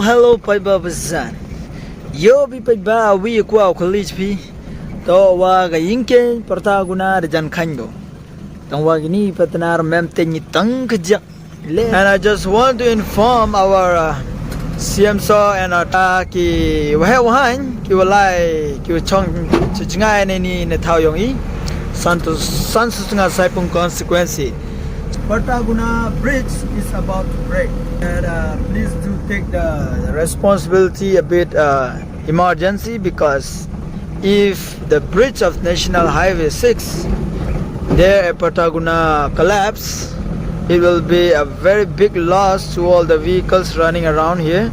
Hello, Paiba Bazan. Yo, bi Paiba, we equal college P. To waga yinke, Portaguna, the Jan Kango. Don't wagini, Patanar Mem Tengi Tankja. And I just want to inform our CMSO and our Taki Wahan, Kiwalai, Kiwachong, Chichingai, any Netao Yongi, Santos Sansutunga Saipung consequence. Portaguna bridge is about to break, and please do take the responsibility a bit emergency, because if the bridge of National Highway 6 there at Portaguna collapse, it will be a very big loss to all the vehicles running around here.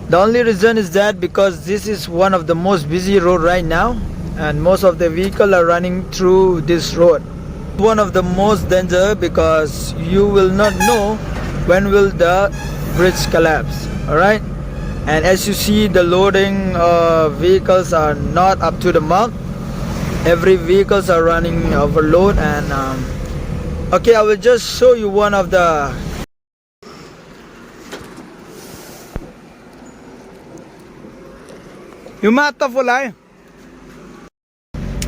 The only reason is that because this is one of the most busy road right now, and most of the vehicles are running through this road. One of the most danger, because you will not know when will the bridge collapse. All right, and as you see, the loading vehicles are not up to the mark. Every vehicles are running overload, and okay, I will just show you one of the you mata fulai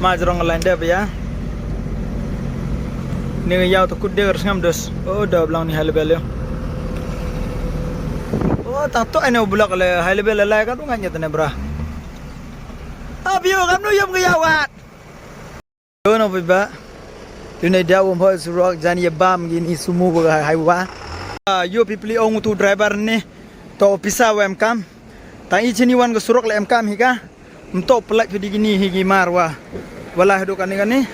majrong line there ya. Ni yau takut dia ngam dos. Oh, dah belang ni hal bel. Oh, tak tu ane bulak le hal bel lai kan tu nganya tane bra. Abio kam nu yom ke yawat. Yo no biba. Tu ne dia wong phoi surok jani bam gini sumu ba haiwa. Yo people ong tu driver ni to pisa wem kam. Tang I chini wan ke surok le em kam hika. Mto pelak pedi gini higi marwa. Wala hadu kan ni.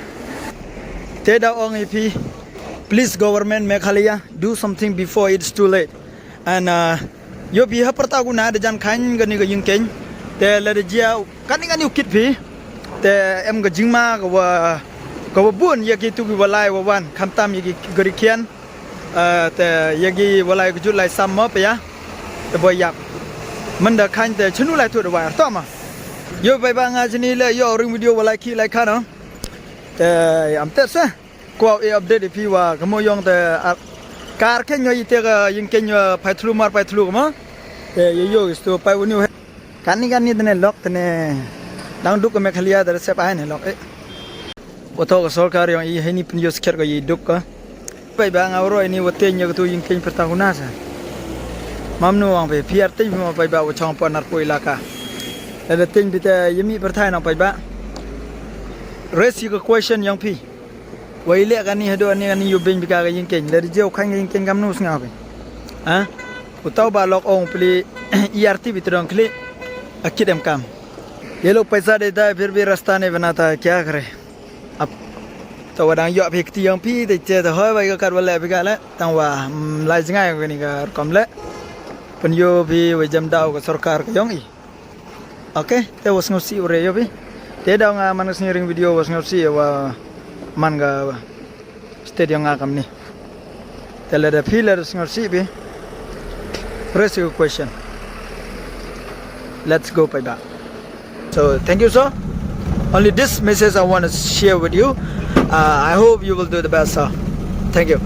Teda ong IP, please government Meghalaya, do something before it's too late. And yo biha Portaguna de jan khan gani ga yingken te la de jia kan ngani ukit pi te em ga jingma ga bun yagi tu bi walai wa wan khamtam yagi gari khian te yagi walai ju lai sam ma pe ya te boy yap man da khan te chunu lai tu de wa to ma yo bai ba nga chini le yo ring video walai khi lai khan no te am te sa ko update pi wa kamo yong te kar ke nyoy te ga yin ke nyo paithlu mar paithlu ma te yo sto pai wonu kan ni tene lok tene dang duk me khalia dar se pa ne lok e oto ga sarkar yong I heni pin yo sker ga yi duk ka pai ba nga ro ni wote nyo tu yin ke Portaguna sa mamnu ang pe piar te mo pai ba wo chong pa nar ko ilaka le ting bi te yimi perthai na pai ba raise your question young pi wai le kan ni hado ani you bing bika ga yin ken le jeu khang yin ken gam nu snga pe ha utau ba lok ong pli ERT bitrong kli akidem kam ये लोग पैसा देता है फिर भी रास्ता नहीं बनाता है क्या करे अब तो वडांग यो फिक्ति young pi de che to hoy bai ka kar wala bika le tang wa lai jingai ko ni ka kom le pen yo pi we jam dau ka sarkar ka yong I okay te was ngosi ore yo pi te daw nga man ring video was ngosi wa man ga stadium nga kam ni tele the pillars ngosi bi press your question. Let's go by that. So thank you sir, only this message I want to share with you. I hope you will do the best sir. Thank you.